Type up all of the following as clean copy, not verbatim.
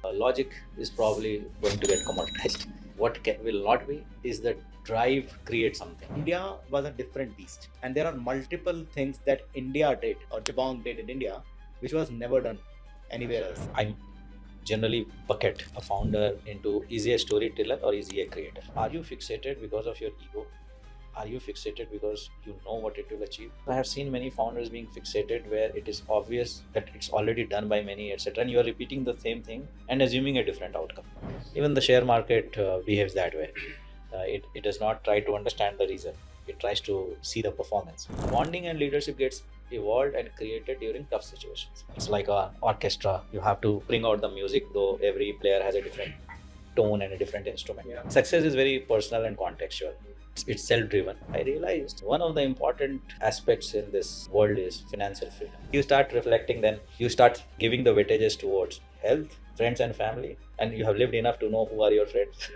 Logic is probably going to get commoditized. Will not be is the drive create something. India was a different beast, and there are multiple things that India did or Jabong did in India, which was never done anywhere else. I generally bucket a founder into easier storyteller or easier creator. Are you fixated because of your ego? Are you fixated because you know what it will achieve? I have seen many founders being fixated where it is obvious that it's already done by many, etc. And you are repeating the same thing and assuming a different outcome. Even the share market behaves that way. It does not try to understand the reason. It tries to see the performance. Bonding and leadership gets evolved and created during tough situations. It's like an orchestra. You have to bring out the music, though every player has a different tone and a different instrument. Yeah. Success is very personal and contextual. It's self-driven. I realized one of the important aspects in this world is financial freedom. You start reflecting, then you start giving the weightages towards health, friends and family, and you have lived enough to know who are your friends.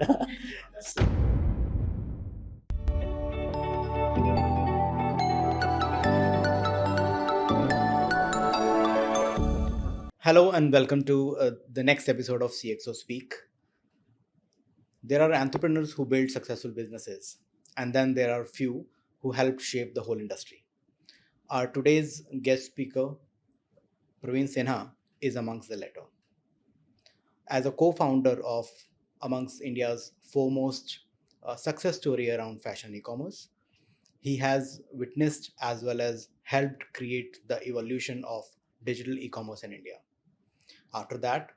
Hello and welcome to the next episode of CXO Speak. There are entrepreneurs who build successful businesses, and then there are few who helped shape the whole industry. Our today's guest speaker, Praveen Sinha, is amongst the latter. As a co-founder of amongst India's foremost success story around fashion e-commerce, he has witnessed as well as helped create the evolution of digital e-commerce in India. After that,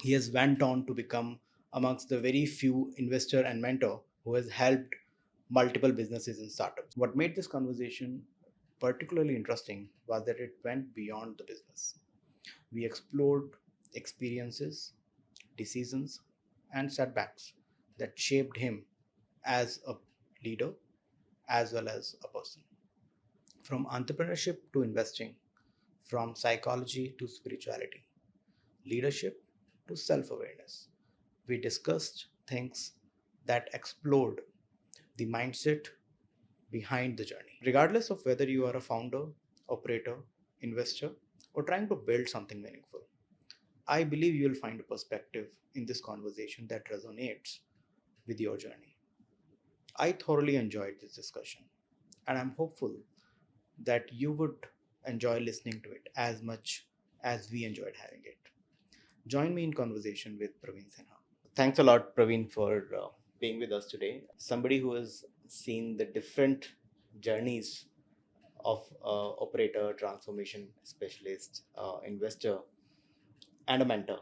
he has went on to become amongst the very few investor and mentor who has helped multiple businesses and startups. What made this conversation particularly interesting was that it went beyond the business. We explored experiences, decisions, and setbacks that shaped him as a leader as well as a person. From entrepreneurship to investing, from psychology to spirituality, leadership to self awareness, we discussed things that explored the mindset behind the journey. Regardless of whether you are a founder, operator, investor, or trying to build something meaningful, I believe you will find a perspective in this conversation that resonates with your journey. I thoroughly enjoyed this discussion, and I'm hopeful that you would enjoy listening to it as much as we enjoyed having it. Join me in conversation with Praveen Sinha. Thanks a lot, Praveen, for being with us today. Somebody who has seen the different journeys of operator, transformation specialist, investor, and a mentor.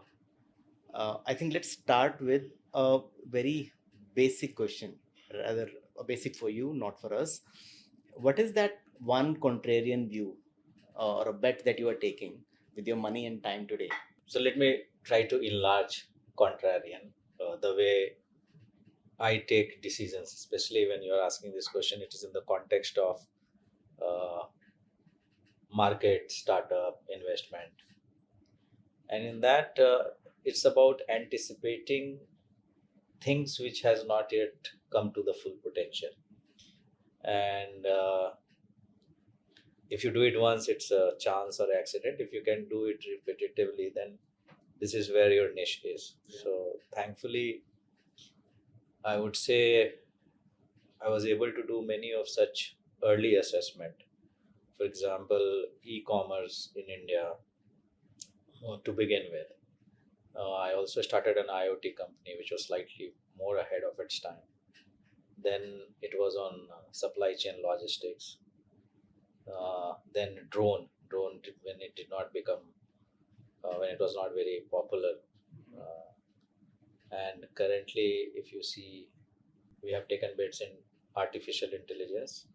I think let's start with a very basic question, rather a basic for you, not for us. What is that one contrarian view or a bet that you are taking with your money and time today? So let me try to enlarge contrarian the way I take decisions, especially when you're asking this question. It is in the context of uh, market, startup, investment, and in that it's about anticipating things which has not yet come to the full potential. And if you do it once, it's a chance or accident. If you can do it repetitively, then this is where your niche is. So thankfully, I would say I was able to do many of such early assessment. For example, e-commerce in India to begin with. I also started an IoT company which was slightly more ahead of its time. Then it was on supply chain logistics. Then when it did not become when it was not very popular. Uh, and currently, if you see, we have taken bets in artificial intelligence,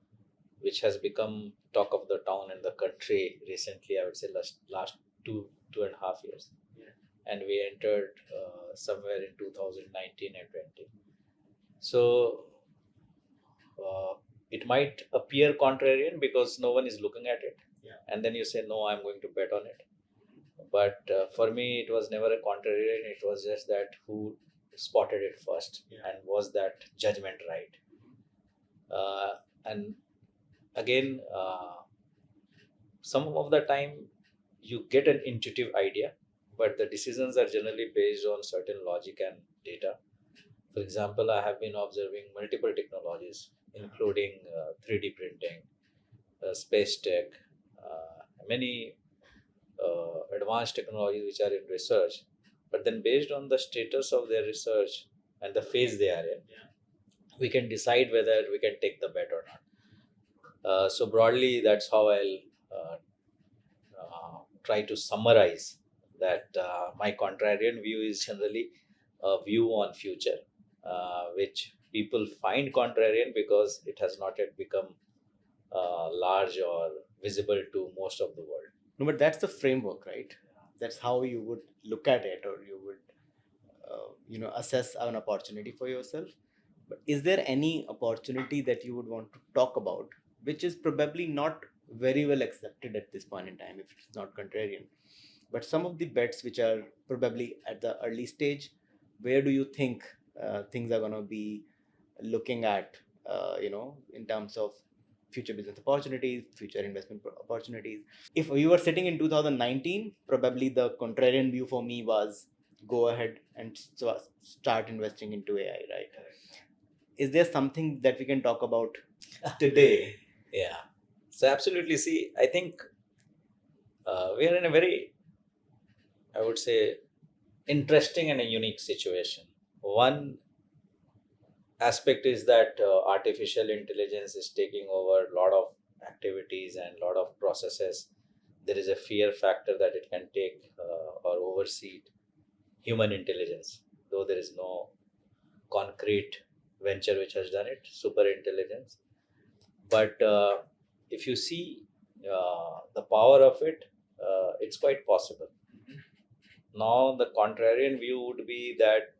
which has become talk of the town in the country recently. I would say last 2.5 years, and we entered somewhere in 2019 and 20. So it might appear contrarian because no one is looking at it, and then you say, no, I'm going to bet on it. But for me, it was never a contrarian. It was just that who spotted it first, and was that judgment right. And again, some of the time you get an intuitive idea, but the decisions are generally based on certain logic and data. For example, I have been observing multiple technologies, including 3D printing, space tech, many advanced technologies which are in research. But then, based on the status of their research and the phase they are in, we can decide whether we can take the bet or not. So broadly, that's how I'll try to summarize that. My contrarian view is generally a view on future, which people find contrarian because it has not yet become large or visible to most of the world. No, but that's the framework, right? That's how you would look at it, or you would, assess an opportunity for yourself. But is there any opportunity that you would want to talk about, which is probably not very well accepted at this point in time, if it's not contrarian? But some of the bets which are probably at the early stage, where do you think things are going to be looking at, in terms of future business opportunities, future investment opportunities? If we were sitting in 2019, probably the contrarian view for me was go ahead and start investing into AI, right? Is there something that we can talk about today? Yeah. So absolutely. See, I think we are in a very, I would say, interesting and a unique situation. One aspect is that artificial intelligence is taking over a lot of activities and a lot of processes. There is a fear factor that it can take or oversee human intelligence, though there is no concrete venture which has done it, super intelligence. But if you see the power of it, it's quite possible. Now, the contrarian view would be that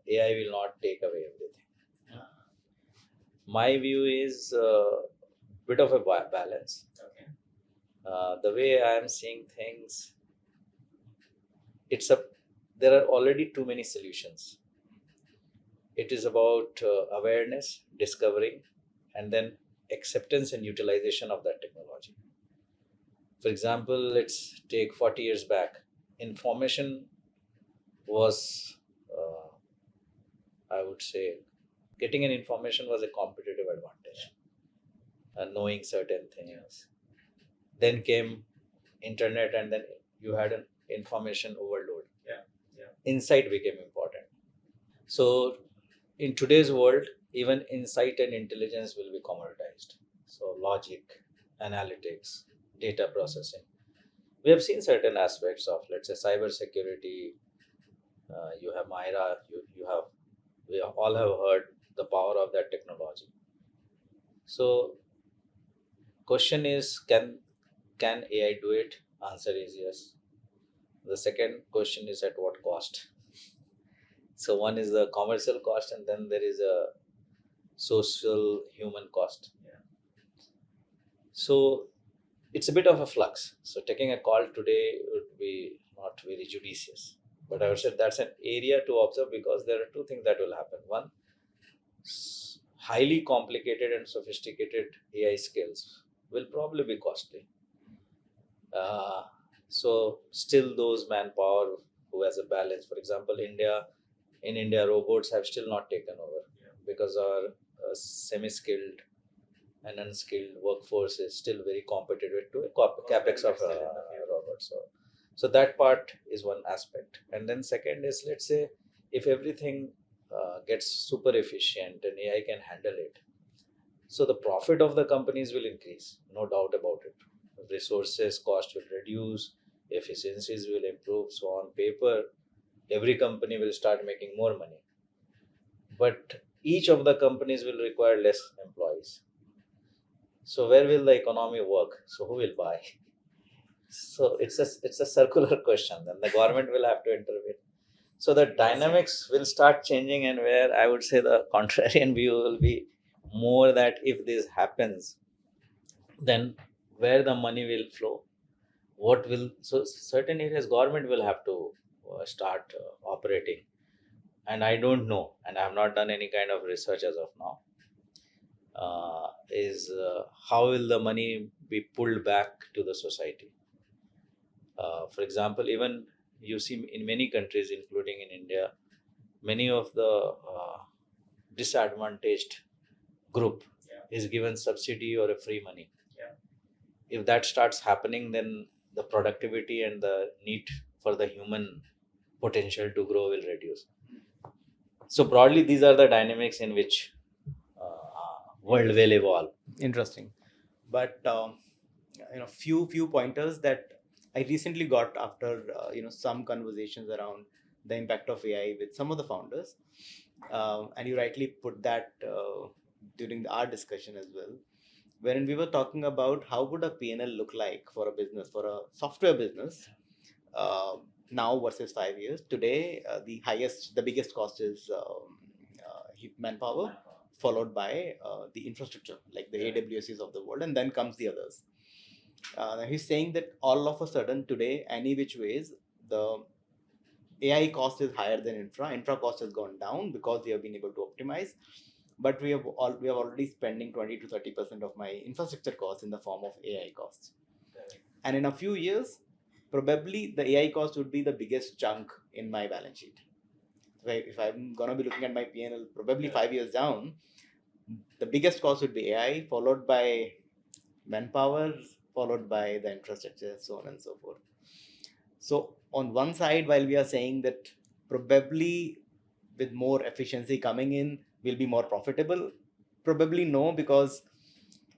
AI will not take away everything. My view is bit of a balance. Okay. The way I am seeing things, there are already too many solutions. It is about awareness, discovering, and then acceptance and utilization of that technology. For example, let's take 40 years back. Information was, I would say, getting an information was a competitive advantage. Knowing certain things. Then came internet, and then you had an information overload. Insight became important. So in today's world, even insight and intelligence will be commoditized. So logic, analytics, data processing. We have seen certain aspects of, let's say, cyber security. You have Myra. We all have heard the power of that technology. So, question is, can AI do it? Answer is yes. The second question is, at what cost? So one is the commercial cost, and then there is a social human cost. So it's a bit of a flux. So taking a call today would be not very judicious. But I would say that's an area to observe, because there are two things that will happen. One, highly complicated and sophisticated AI skills will probably be costly. So still those manpower who has a balance. For example, in India, robots have still not taken over because our semi-skilled and unskilled workforce is still very competitive to a capex of robots. So that part is one aspect. And then second is, let's say, if everything gets super efficient and AI can handle it, so the profit of the companies will increase, no doubt about it. Resources cost will reduce, efficiencies will improve. So on paper, every company will start making more money. But each of the companies will require less employees. So where will the economy work? So who will buy? So it's a circular question. Then the government will have to intervene. So the dynamics will start changing, and where I would say the contrarian view will be more that if this happens, then where the money will flow, so certain areas government will have to start operating. And I don't know, and I have not done any kind of research as of now, is how will the money be pulled back to the society. For example, even you see in many countries, including in India, many of the disadvantaged group is given subsidy or a free money. If that starts happening, then the productivity and the need for the human potential to grow will reduce. So broadly, these are the dynamics in which world will evolve. Interesting. But few pointers that I recently got after some conversations around the impact of AI with some of the founders, and you rightly put that during our discussion as well, wherein we were talking about how would a P&L look like for a business, for a software business, now versus 5 years. Today, the biggest cost is manpower, followed by the infrastructure, like the AWSs of the world, and then comes the others. He's saying that all of a sudden today, any which ways, the AI cost is higher than infra. Infra cost has gone down because we have been able to optimize, but we have already spending 20 to 30% of my infrastructure costs in the form of AI costs. And in a few years, probably the AI cost would be the biggest chunk in my balance sheet. If I'm gonna be looking at my P&L, probably 5 years down, the biggest cost would be AI, followed by manpower, followed by the infrastructure, so on and so forth. So on one side, while we are saying that probably with more efficiency coming in, will be more profitable, probably no, because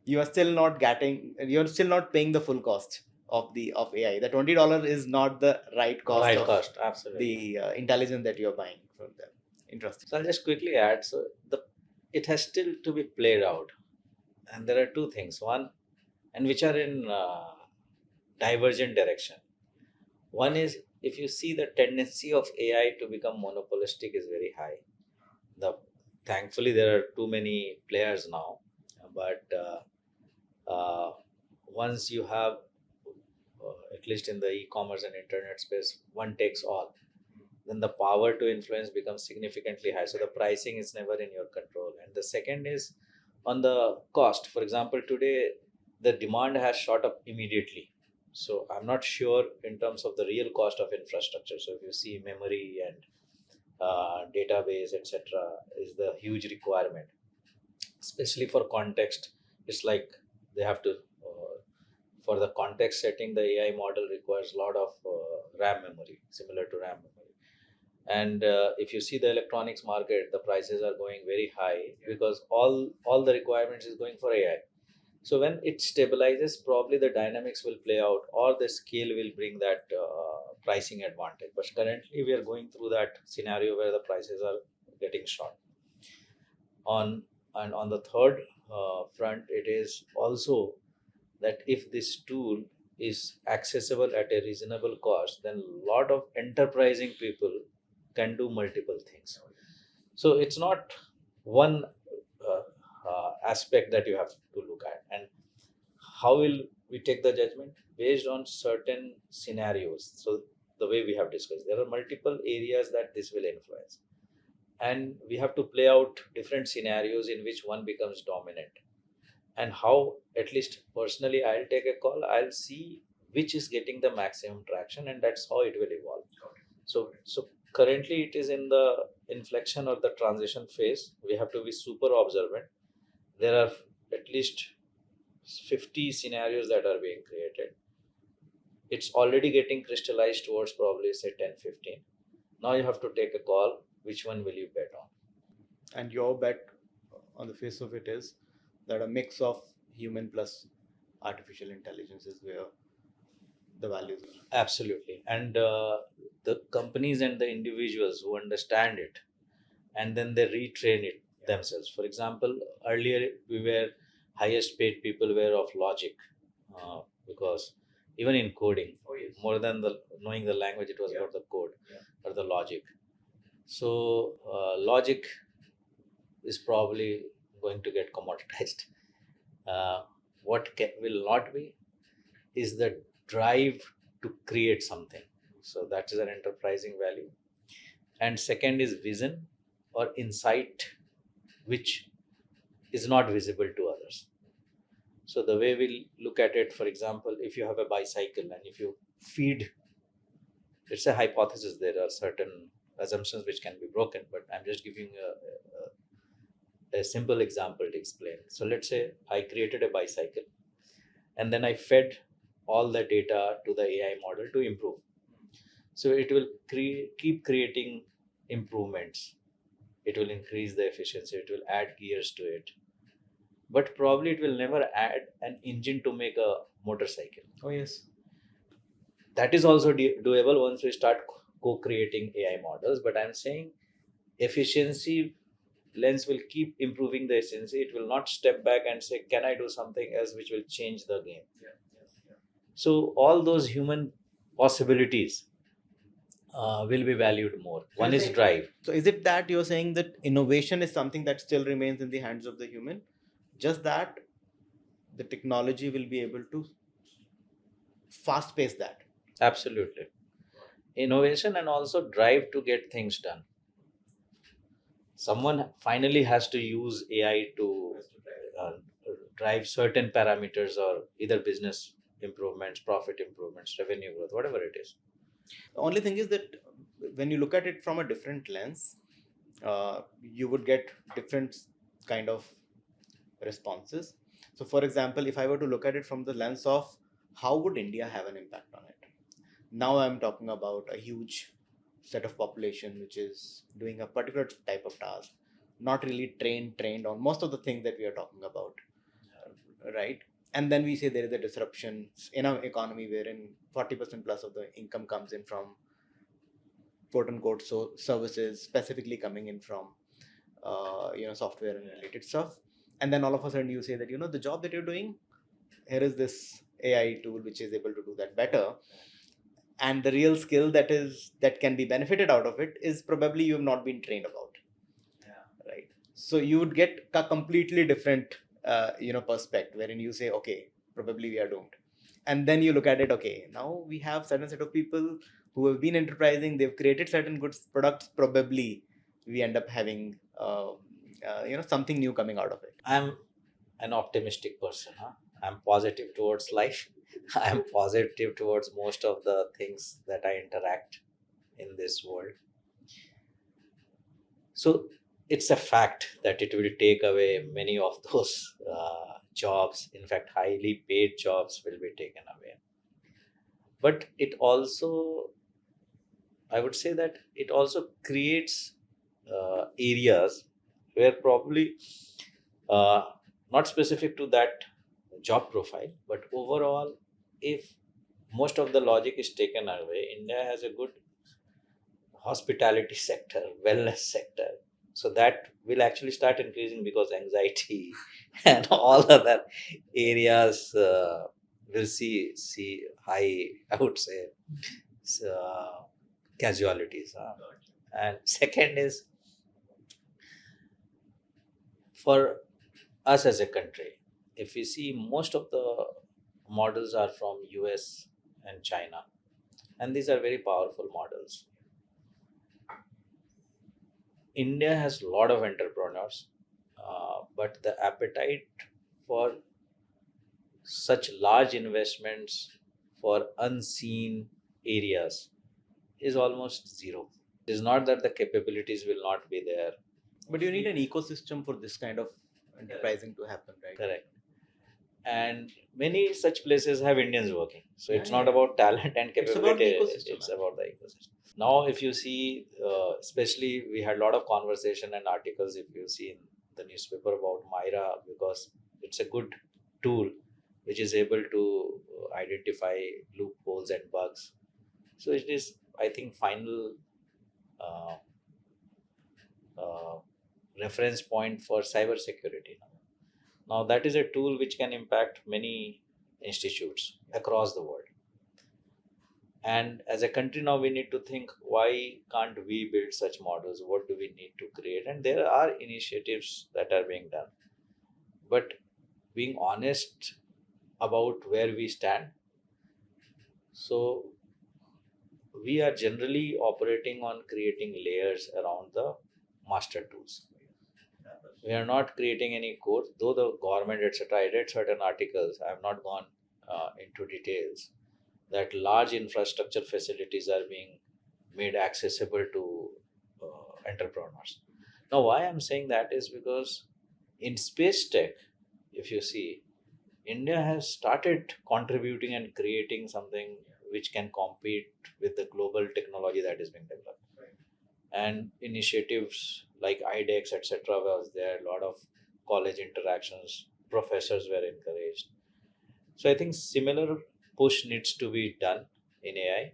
you're still not paying the full cost of AI. The $20 is not the right cost of Absolutely. the intelligence that you're buying from them. Interesting. So I'll just quickly add. So it has still to be played out, and there are two things. One, and which are in divergent direction. One is, if you see, the tendency of AI to become monopolistic is very high. Thankfully there are too many players now, but once you have at least in the e-commerce and internet space, one takes all, then the power to influence becomes significantly high. So the pricing is never in your control. And the second is on the cost. For example, today the demand has shot up immediately. So I'm not sure in terms of the real cost of infrastructure. So if you see memory and database, etc., is the huge requirement, especially for context. It's like they have to for the context setting, the AI model requires a lot of RAM memory, similar to RAM memory. And if you see the electronics market, the prices are going very high because all the requirements is going for AI. So when it stabilizes, probably the dynamics will play out, or the scale will bring that pricing advantage. But currently we are going through that scenario where the prices are getting short. On the third front, it is also that if this tool is accessible at a reasonable cost, then a lot of enterprising people can do multiple things. So it's not one aspect that you have to look at. And how will we take the judgment? Based on certain scenarios. So the way we have discussed, there are multiple areas that this will influence, and we have to play out different scenarios in which one becomes dominant. And how, at least personally, I'll take a call. I'll see which is getting the maximum traction, and that's how it will evolve. So currently it is in the inflection or the transition phase. We have to be super observant. There are at least 50 scenarios that are being created. It's already getting crystallized towards probably say 10, 15. Now you have to take a call. Which one will you bet on? And your bet on the face of it is that a mix of human plus artificial intelligence is where the values are. Absolutely. And the companies and the individuals who understand it, and then they retrain it themselves. For example, earlier we were highest paid people were of logic, because even in coding, more than the knowing the language, it was about the code or the logic. So logic is probably going to get commoditized. What will not be is the drive to create something. So that is an enterprising value. And second is vision or insight, which is not visible to others. So the way we look at it, for example, if you have a bicycle and if you feed it's a hypothesis. There are certain assumptions which can be broken, but I'm just giving a simple example to explain. So let's say I created a bicycle, and then I fed all the data to the AI model to improve. So it will keep creating improvements. It will increase the efficiency. It will add gears to it, but probably it will never add an engine to make a motorcycle. Oh yes. That is also doable once we start co-creating AI models. But I'm saying efficiency lens will keep improving the efficiency. It will not step back and say, "Can I do something else which will change the game?" So all those human possibilities will be valued more. One is drive. So is it that you're saying that innovation is something that still remains in the hands of the human, just that the technology will be able to fast pace that? Absolutely. Innovation and also drive to get things done. Someone finally has to use AI to uh, drive certain parameters, or either business improvements, profit improvements, revenue growth, whatever it is. The only thing is that when you look at it from a different lens, you would get different kind of responses. So, for example, if I were to look at it from the lens of how would India have an impact on it? Now I'm talking about a huge set of population which is doing a particular type of task, not really trained on most of the things that we are talking about, right? And then we say there is a disruption in our economy wherein 40% plus of the income comes in from quote unquote services, specifically coming in from software and related stuff. And then all of a sudden you say that the job that you're doing, here is this AI tool which is able to do that better, and the real skill that can be benefited out of it is probably you have not been trained about. Right? So you would get a completely different perspective wherein you say, okay, probably we are doomed. And then you look at it, okay, now we have certain set of people who have been enterprising, they've created certain good products, probably we end up having something new coming out of it. I'm an optimistic person. Huh? I'm positive towards life. I'm positive towards most of the things that I interact in this world. So it's a fact that it will take away many of those jobs. In fact, highly paid jobs will be taken away. But it also, I would say that it also creates areas where probably uh, not specific to that job profile, but overall, if most of the logic is taken away, India has a good hospitality sector, wellness sector. So that will actually start increasing, because anxiety and all other areas will see high, I would say, casualties. And second is, for us as a country, if we see, most of the models are from US and China, and these are very powerful models. India has a lot of entrepreneurs, but the appetite for such large investments for unseen areas is almost zero. It is not that the capabilities will not be there. But you need an ecosystem for this kind of enterprising to happen, right? Correct. And many such places have Indians working. So it's Yeah, not yeah. about talent and It's about the capability, ecosystem, it's man. about the ecosystem. Now, if you see, especially we had a lot of conversation and articles, if you see in the newspaper, about Myra, because it's a good tool which is able to identify loopholes and bugs. So it is, I think, final uh, uh, reference point for cyber security. Now, that is a tool which can impact many institutes across the world. And as a country now, we need to think, why can't we build such models? What do we need to create? And there are initiatives that are being done. But being honest about where we stand, so we are generally operating on creating layers around the master tools. We are not creating any code, though the government, etc. I read certain articles. I have not gone into details, that large infrastructure facilities are being made accessible to entrepreneurs. Now, why I'm saying that is because in space tech, if you see, India has started contributing and creating something which can compete with the global technology that is being developed. And initiatives like IDEX, etc., was there. A lot of college interactions, professors were encouraged. So I think similar push needs to be done in AI,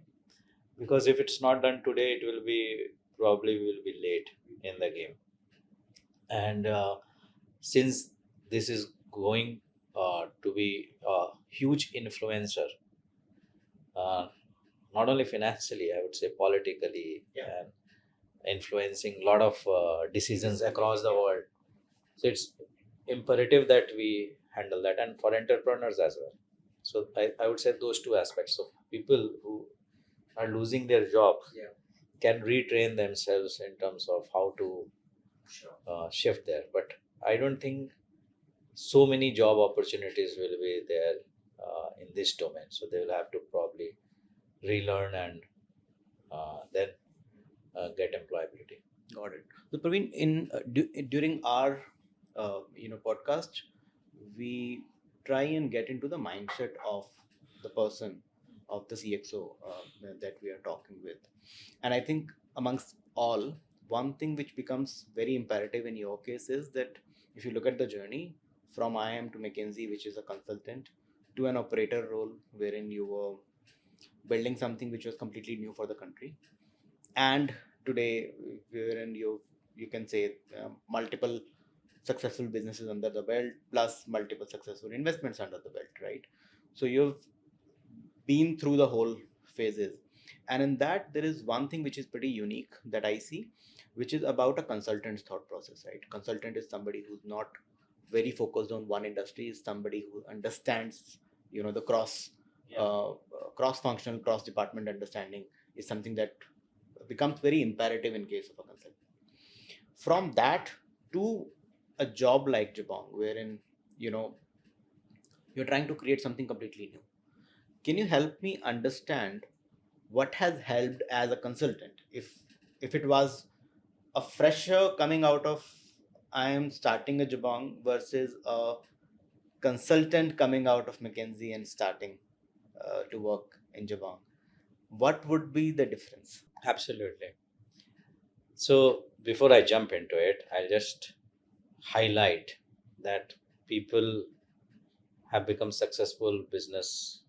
because if it's not done today, it will be probably will be late in the game. And since this is going to be a huge influencer, uh, not only financially, I would say politically, and influencing a lot of decisions across the world. So it's imperative that we handle that, and for entrepreneurs as well. So I would say those two aspects. So people who are losing their job can retrain themselves in terms of how to shift there. But I don't think so many job opportunities will be there in this domain. So they will have to probably relearn and then get employability. Got it. So Praveen, during our podcast, we try and get into the mindset of the person, of the CXO that we are talking with, and I think amongst all, one thing which becomes very imperative in your case is that if you look at the journey from IIM to McKinsey, which is a consultant, to an operator role wherein you were building something which was completely new for the country, and today wherein you can say multiple successful businesses under the belt plus multiple successful investments under the belt, right? So you've been through the whole phases, and in that there is one thing which is pretty unique that I see, which is about a consultant's thought process, right? Consultant is somebody who's not very focused on one industry, is somebody who understands the cross functional, cross department understanding is something that becomes very imperative in case of a consultant. From that to a job like Jabong, wherein you know you're trying to create something completely new. Can you help me understand what has helped as a consultant? If it was a fresher coming out of I am starting a Jabong versus a consultant coming out of McKinsey and starting to work in Jabong, what would be the difference? Absolutely. So before I jump into it, I'll just highlight that people have become successful business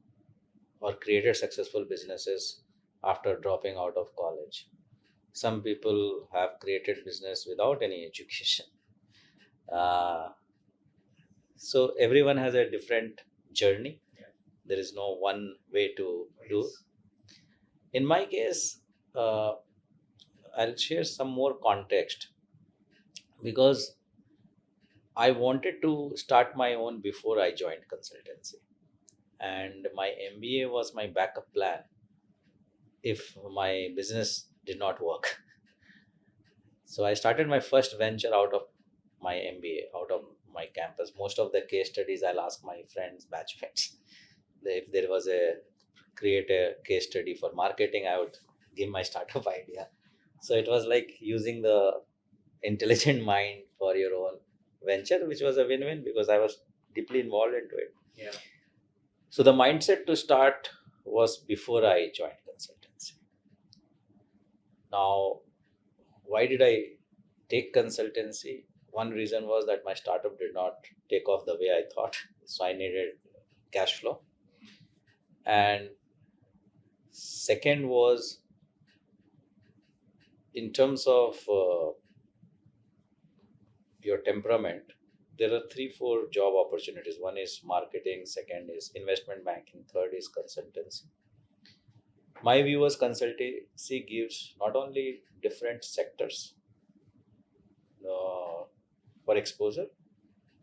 or created successful businesses after dropping out of college. Some people have created business without any education. Uh, so everyone has a different journey. There is no one way to do. In my case, I'll share some more context because I wanted to start my own before I joined consultancy, and my MBA was my backup plan if my business did not work. So I started my first venture out of my MBA, out of my campus. Most of the case studies I'll ask my friends, batchmates. If there was a create a case study for marketing, I would give my startup idea. So it was like using the intelligent mind for your own venture, which was a win-win because I was deeply involved into it. Yeah. So the mindset to start was before I joined consultancy. Now, why did I take consultancy? One reason was that my startup did not take off the way I thought, so I needed cash flow. And second was in terms of your temperament. There are 3 4 job opportunities. One is marketing, second is investment banking, third is consultancy. My view was consultancy gives not only different sectors for exposure,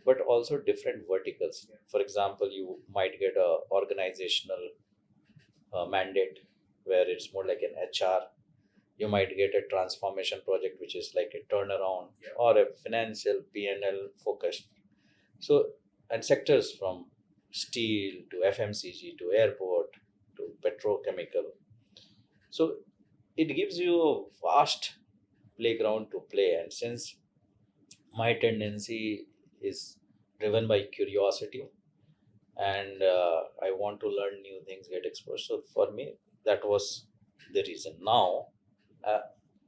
but also different verticals. For example, you might get a organizational mandate where it's more like an HR. You might get a transformation project which is like a turnaround, or a financial P&L focused. So, and sectors from steel to FMCG to airport, to petrochemical. So it gives you a vast playground to play. And since my tendency is driven by curiosity, and I want to learn new things, get exposed. So for me, that was the reason. Now, uh,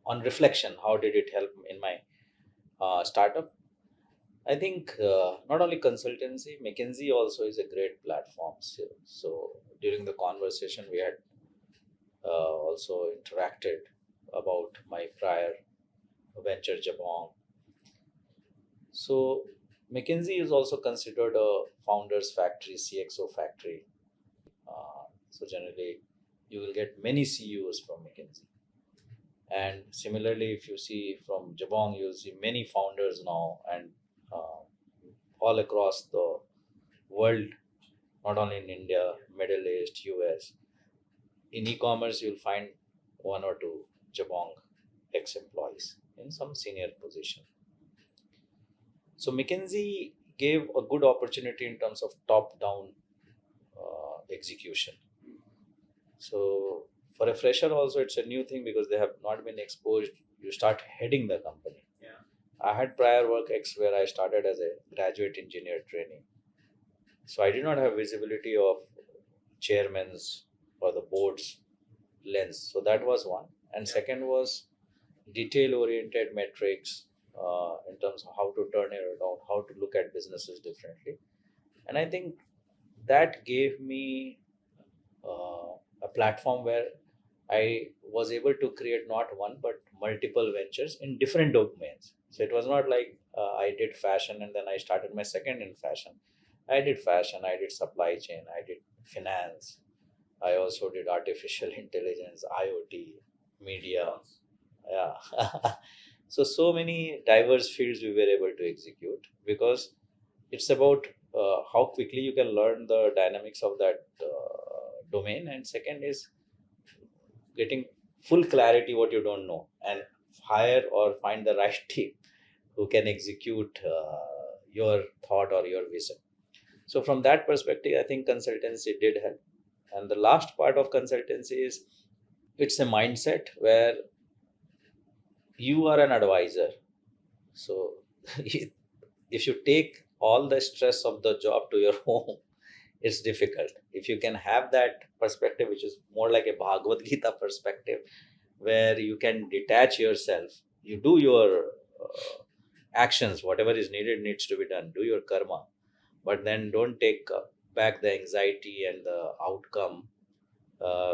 on reflection, how did it help in my startup? I think not only consultancy, McKinsey also is a great platform. So during the conversation, we had also interacted about my prior venture, Jabong. So McKinsey is also considered a founder's factory, CXO factory. So generally, you will get many CEOs from McKinsey. And similarly, if you see from Jabong, you'll see many founders now, and uh, all across the world, not only in India, Middle East, US. In e-commerce, you'll find one or two Jabong ex-employees in some senior position. So McKinsey gave a good opportunity in terms of top-down execution. So for a fresher also, it's a new thing because they have not been exposed. You start heading the company. Yeah. I had prior work X where I started as a graduate engineer trainee. So I did not have visibility of chairman's or the board's lens. So that was one. And second was detail oriented metrics in terms of how to turn it around, how to look at businesses differently. And I think that gave me a platform where I was able to create not one but multiple ventures in different domains. So it was not like I did fashion and then I started my second in fashion. I did fashion, I did supply chain, I did finance, I also did artificial intelligence, IoT, media. Yeah. So many diverse fields we were able to execute because it's about how quickly you can learn the dynamics of that domain, and second is getting full clarity what you don't know and hire or find the right team who can execute your thought or your vision. So from that perspective, I think consultancy did help. And the last part of consultancy is it's a mindset where you are an advisor. So if you take all the stress of the job to your home, it's difficult. If you can have that perspective, which is more like a Bhagavad Gita perspective, where you can detach yourself, you do your actions, whatever is needed needs to be done, do your karma, but then don't take back the anxiety and the outcome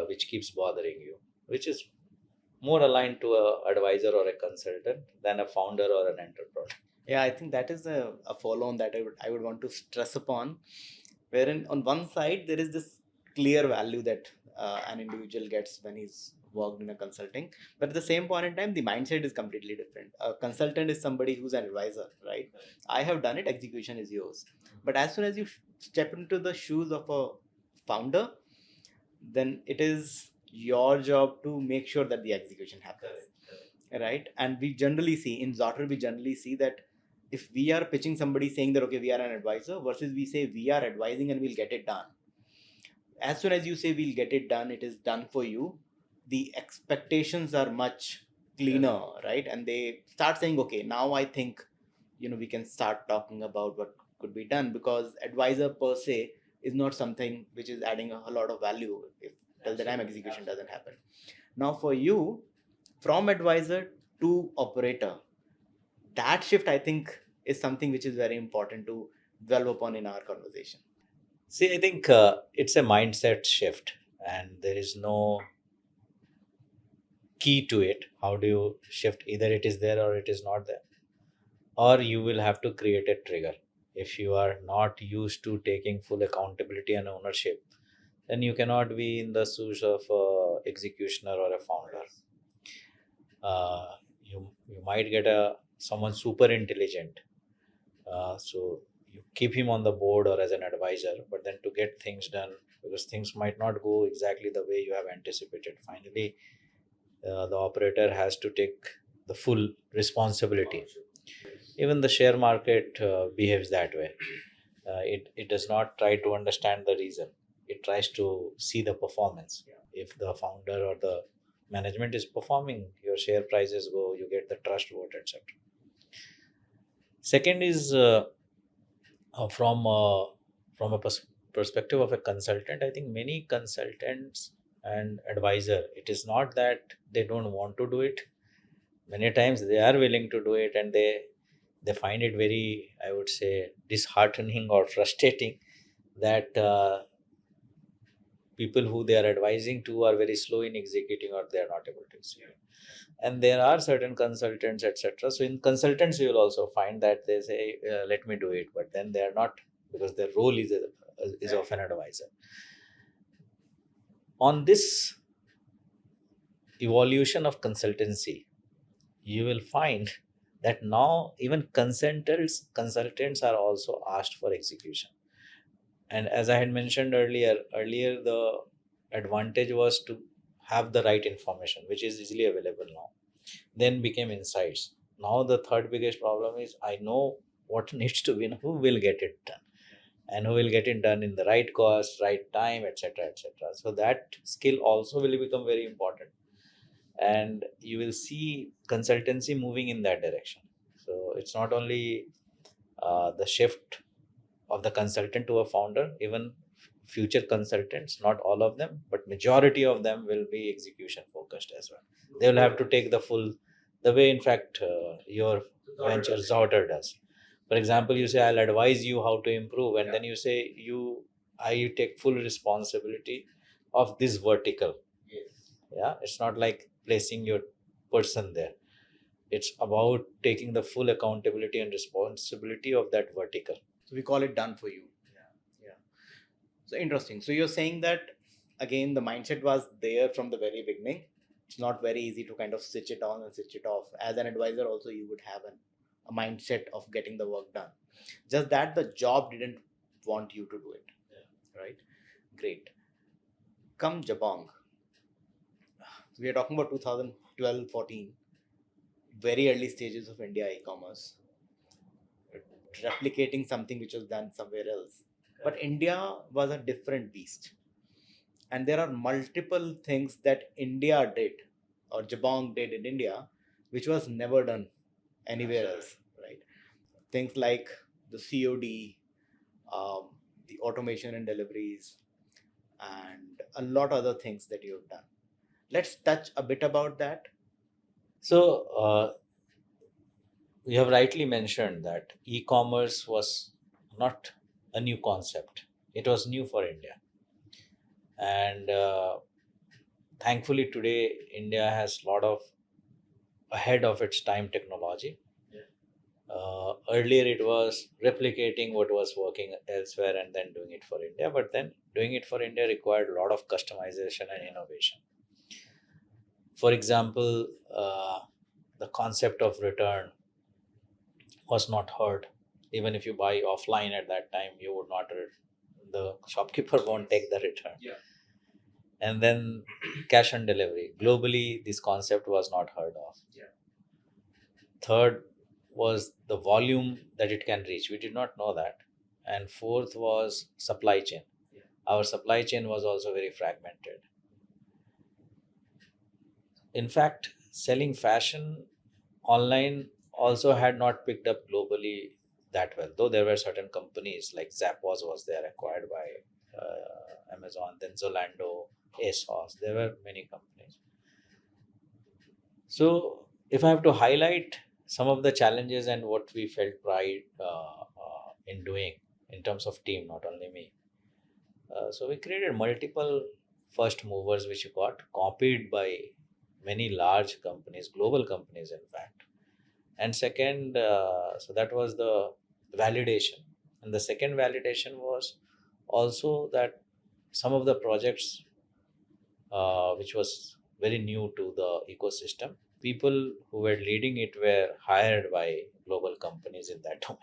which keeps bothering you, which is more aligned to a advisor or a consultant than a founder or an entrepreneur. Yeah, I think that is a follow on that I would want to stress upon, wherein on one side there is this clear value that an individual gets when he's worked in a consulting, but at the same point in time the mindset is completely different. A consultant is somebody who's an advisor, right? I have done it, execution is yours. But as soon as you step into the shoes of a founder, then it is your job to make sure that the execution happens, right? And we generally see in Zotter, we generally see that if we are pitching somebody saying that okay, we are an advisor, versus we say we are advising and we'll get it done, as soon as you say we'll get it done, it is done for you, the expectations are much cleaner, right? And they start saying okay, now I think we can start talking about what could be done, because advisor per se is not something which is adding a lot of value if till the time execution doesn't happen. Now for you, from advisor to operator, that shift I think is something which is very important to dwell upon in our conversation. See, I think it's a mindset shift, and there is no key to it. How do you shift? Either it is there or it is not there, or you will have to create a trigger. If you are not used to taking full accountability and ownership, then you cannot be in the shoes of a executioner or a founder. You might get a someone super intelligent, so you keep him on the board or as an advisor, but then to get things done, because things might not go exactly the way you have anticipated, finally the operator has to take the full responsibility. Even the share market behaves that way. It does not try to understand the reason. it tries to see the performance. If the founder or the management is performing, your share prices go, you get the trust vote, etc. Second is from perspective of a consultant. I think many consultants and advisor, it is not that they don't want to do it. Many times they are willing to do it, and they find it very, I would say, disheartening or frustrating that people who they are advising to are very slow in executing, or they are not able to execute. And there are certain consultants, etc. So in consultants you will also find that they say, let me do it, but then they are not, because their role is of an advisor. On this evolution of consultancy, you will find that now even consultants are also asked for execution. And as I had mentioned earlier the advantage was to have the right information, which is easily available now, then became insights. Now the third biggest problem is, I know what needs to be done, who will get it done, and who will get it done in the right cost, right time, etc., etc. So that skill also will become very important, and you will see consultancy moving in that direction. So it's not only the shift of the consultant to a founder, even future consultants, not all of them, but majority of them will be execution focused as well. They will have to take the way, in fact, your venture Zouter does. For example, you say, I'll advise you how to improve, and then you say, I take full responsibility of this vertical. Yeah, it's not like placing your person there. It's about taking the full accountability and responsibility of that vertical. So we call it done for you. Yeah. So interesting. So you're saying that again, the mindset was there from the very beginning. It's not very easy to kind of switch it on and switch it off. As an advisor, also you would have a mindset of getting the work done. Just that the job didn't want you to do it. Right? Great. Come Jabong. We are talking about 2012-14, very early stages of India e-commerce, replicating something which was done somewhere else. But India was a different beast. And there are multiple things that India did or Jabong did in India, which was never done anywhere else, right? Things like the COD, the automation and deliveries, and a lot of other things that you've done. Let's touch a bit about that. So, you have rightly mentioned that e-commerce was not a new concept. It was new for India. And thankfully today, India has a lot of ahead of its time technology. Earlier it was replicating what was working elsewhere and then doing it for India. But then doing it for India required a lot of customization and innovation. For example, the concept of return was not heard. Even if you buy offline at that time, you would not, the shopkeeper won't take the return. And then cash on delivery. Globally, this concept was not heard of. Third was the volume that it can reach. We did not know that. And fourth was supply chain. Our supply chain was also very fragmented. In fact, selling fashion online also had not picked up globally that well, though there were certain companies like Zappos was there, acquired by Amazon, then Zolando, ASOS. There were many companies. So, if I have to highlight some of the challenges and what we felt pride in doing in terms of team, not only me. So, we created multiple first movers, which got copied by many large companies, global companies, in fact. And second, so that was the validation. And the second validation was also that some of the projects which was very new to the ecosystem, people who were leading it were hired by global companies in that domain.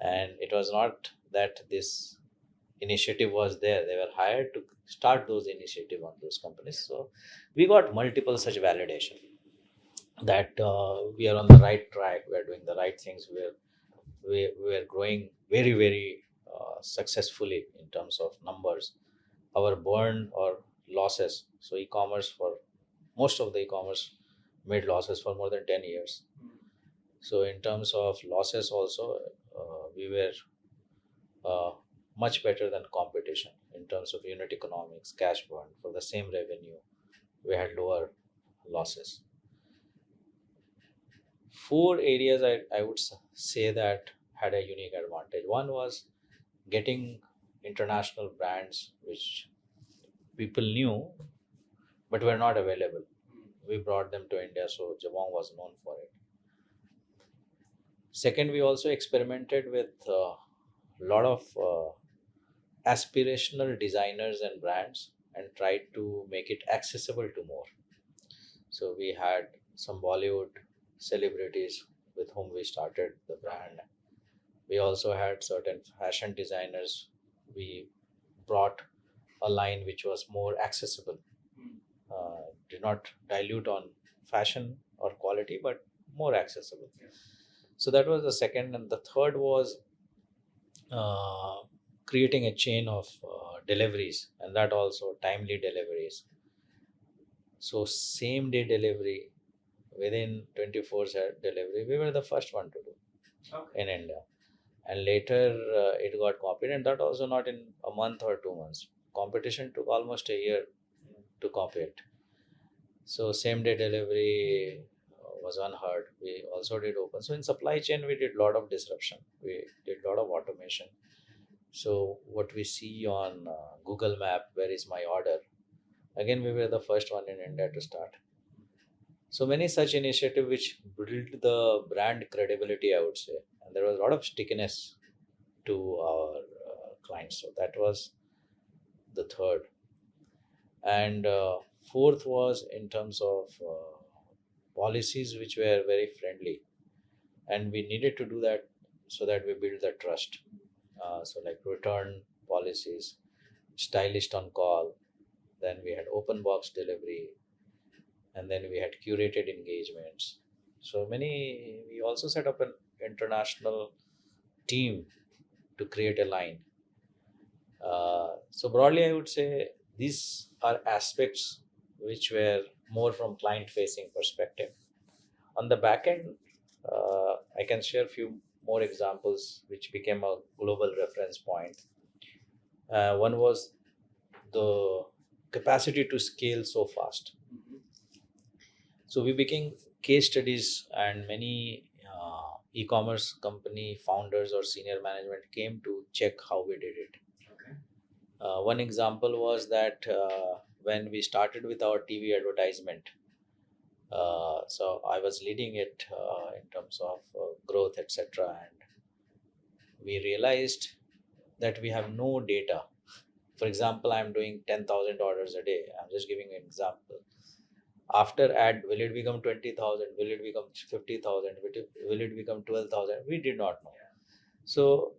And it was not that this initiative was there, they were hired to start those initiative on those companies. So we got multiple such validation that we are on the right track, we are doing the right things, we are growing very, very successfully in terms of numbers. our burn or losses. So e-commerce, for most of the e-commerce made losses for more than 10 years. So in terms of losses also, we were uh, much better than competition in terms of unit economics, cash burn. For the same revenue, we had lower losses. Four areas I would say that had a unique advantage. One was getting international brands which people knew but were not available. We brought them to India, so Jabong was known for it. Second, we also experimented with a lot of aspirational designers and brands and tried to make it accessible to more. So we had some Bollywood celebrities with whom we started the brand. We also had certain fashion designers. We brought a line which was more accessible, did not dilute on fashion or quality, but more accessible. So that was the second. And the third was uh, creating a chain of deliveries, and that also timely deliveries. So same day delivery within 24 delivery, we were the first one to do in India. And later it got copied, and that also not in a month or 2 months. Competition took almost a year to copy it. So same day delivery was unheard. We also did open. So in supply chain, we did a lot of disruption. We did a lot of automation. So what we see on Google Map, where is my order? Again, we were the first one in India to start. So many such initiatives which built the brand credibility, I would say, and there was a lot of stickiness to our clients. So that was the third. And fourth was in terms of policies which were very friendly, and we needed to do that so that we build the trust. So like return policies, stylist on call, then we had open box delivery, and then we had curated engagements. So many. We also set up an international team to create a line. So broadly, I would say these are aspects which were more from client facing perspective. On the back end, I can share a few more examples which became a global reference point. One was the capacity to scale so fast. So we became case studies, and many e-commerce company founders or senior management came to check how we did it. One example was that when we started with our TV advertisement, so I was leading it in terms of growth, etc. And we realized that we have no data. For example, I'm doing 10,000 orders a day. I'm just giving an example. After ad, will it become 20,000? Will it become 50,000? Will it become 12,000? We did not know. So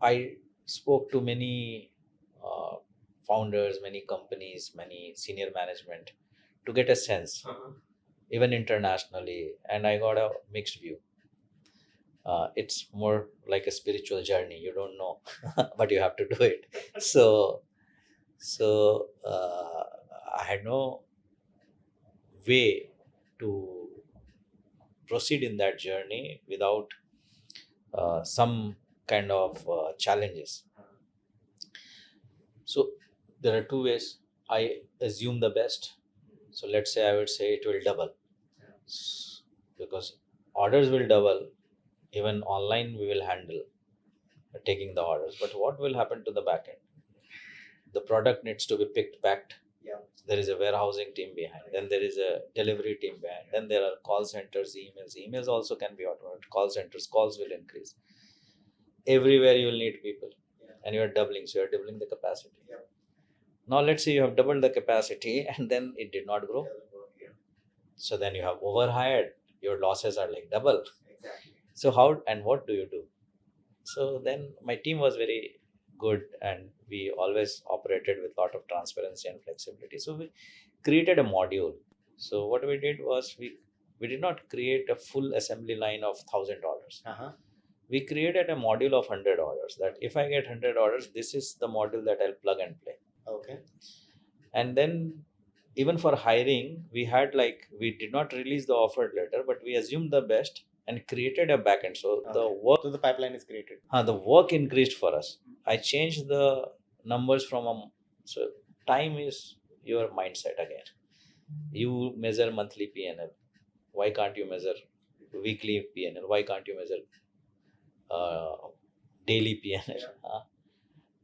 I spoke to many uh, founders, many companies, many senior management to get a sense, even internationally, and I got a mixed view. It's more like a spiritual journey. You don't know, but you have to do it. So I had no way to proceed in that journey without some kind of challenges. So there are two ways. I assume the best. So let's say I would say it will double, because orders will double. Even online, we will handle taking the orders. But what will happen to the back end? The product needs to be picked, packed. There is a warehousing team behind. Then there is a delivery team behind. Then there are call centers, emails. Emails also can be automated. Call centers, calls will increase. Everywhere you will need people, and you are doubling. So you are doubling the capacity. Now let's say you have doubled the capacity, and then it did not grow. So then you have overhired. Your losses are like double. So how and what do you do? So then my team was very good, and we always operated with a lot of transparency and flexibility. So we created a module. So what we did was we did not create a full assembly line of $1,000. We created a module of 100 orders, that if I get 100 orders, this is the module that I'll plug and play. Okay. And then even for hiring, we had like, we did not release the offer letter, but we assumed the best and created a backend. So the Okay. work, So the pipeline is created. the work increased for us. I changed the numbers from a, so time is your mindset again. You measure monthly PNL. Why can't you measure weekly PNL? Why can't you measure uh, daily PNL?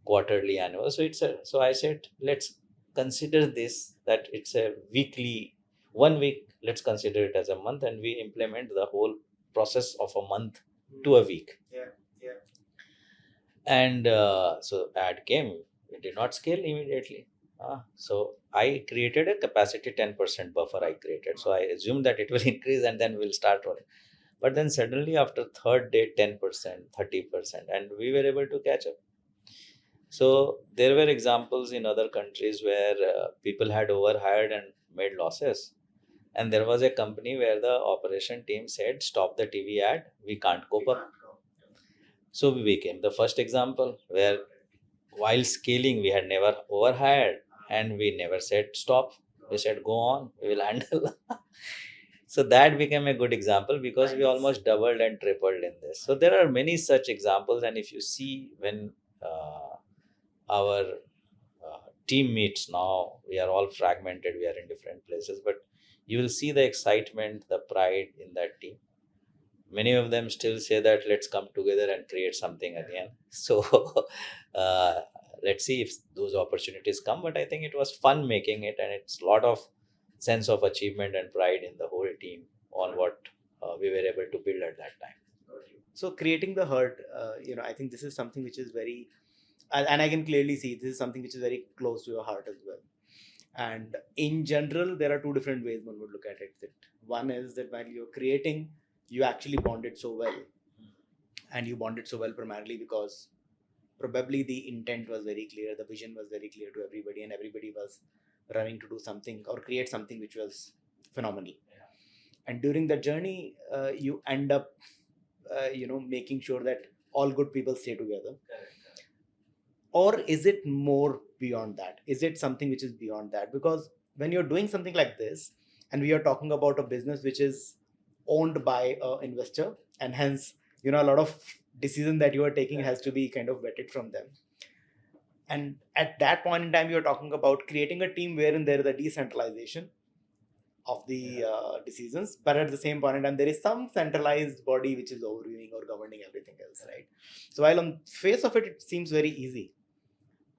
Quarterly, annual? So it's a, so I said, let's consider this, that it's a weekly, 1 week. Let's consider it as a month, and we implement the whole process of a month to a week. And so ad came. It did not scale immediately. So I created a capacity 10% buffer. I created. So I assumed that it will increase and then we'll start rolling. But then suddenly after third day, 10%, 30%, and we were able to catch up. So there were examples in other countries where people had overhired and made losses. And there was a company where the operation team said, stop the TV ad, we can't cope up. So we became the first example where while scaling, we had never overhired and we never said stop. We said, go on, we will handle. So that became a good example because we almost doubled and tripled in this. So there are many such examples. And if you see when our team meets now, we are all fragmented, we are in different places, but you will see the excitement, the pride in that team. Many of them still say that let's come together and create something again. So uh, let's see if those opportunities come, but I think it was fun making it, and it's a lot of sense of achievement and pride in the whole team on what we were able to build at that time. So creating the herd, I think this is something which is very, and I can clearly see this is something which is very close to your heart as well. And in general, there are two different ways one would look at it. That one is that while you're creating, you actually bonded so well, and you bonded so well primarily because probably the intent was very clear, the vision was very clear to everybody, and everybody was running to do something or create something which was phenomenal. And during the journey, you end up, making sure that all good people stay together. Or is it more beyond that? Is it something which is beyond that? Because when you're doing something like this, and we are talking about a business which is owned by an investor, and hence, a lot of decision that you are taking has to be kind of vetted from them. And at that point in time, you're talking about creating a team wherein there is a decentralization of the decisions, but at the same point in time, there is some centralized body which is overviewing or governing everything else, right? So while on face of it, it seems very easy,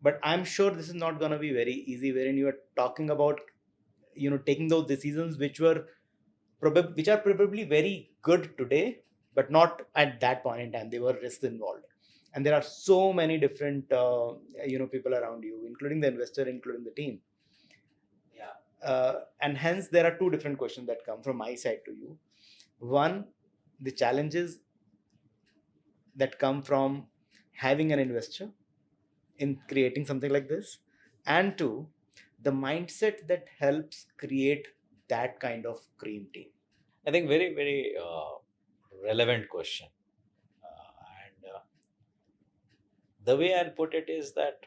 but I'm sure this is not going to be very easy, wherein you are talking about taking those decisions which are probably very good today, but not at that point in time. They were risks involved, and there are so many different people around you, including the investor, including the team. And hence there are two different questions that come from my side to you. One, the challenges that come from having an investor in creating something like this, and two, the mindset that helps create that kind of cream team. I think very, very relevant question. And the way I'll put it is that,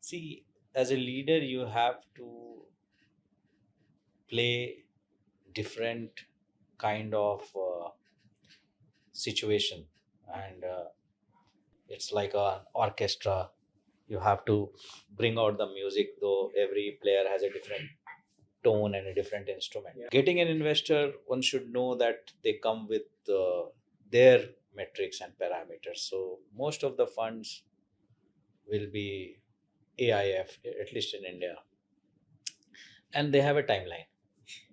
see, as a leader, you have to play different kind of situation. And it's like an orchestra. You have to bring out the music, though every player has a different tone and a different instrument. Getting an investor, one should know that they come with their metrics and parameters. So most of the funds will be AIF, at least in India, and they have a timeline.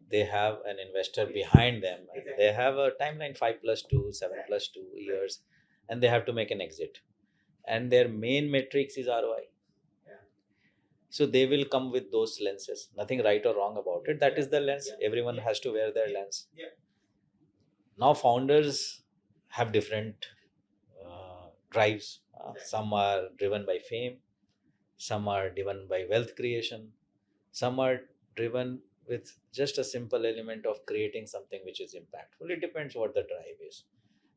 They have an investor behind them. They have a timeline, 5+2, 7+2 years, and they have to make an exit. And their main metrics is ROI. So they will come with those lenses. Nothing right or wrong about it. That is the lens. Everyone has to wear their lens. Now founders have different drives. Some are driven by fame. Some are driven by wealth creation. Some are driven with just a simple element of creating something which is impactful. It depends what the drive is.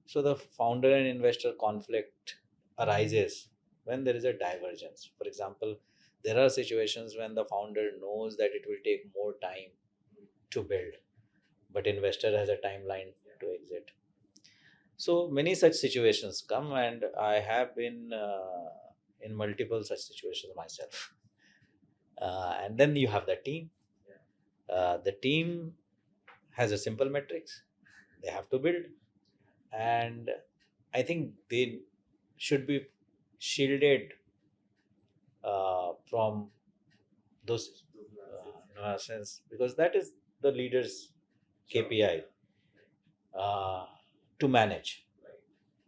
So the founder and investor conflict arises when there is a divergence. For example, There are situations when the founder knows that it will take more time to build, but investor has a timeline to exit. So many such situations come, and I have been in multiple such situations myself. And then you have the team. The team has a simple metrics. They have to build, and I think they should be shielded from those nonsense, because that is the leader's KPI to manage.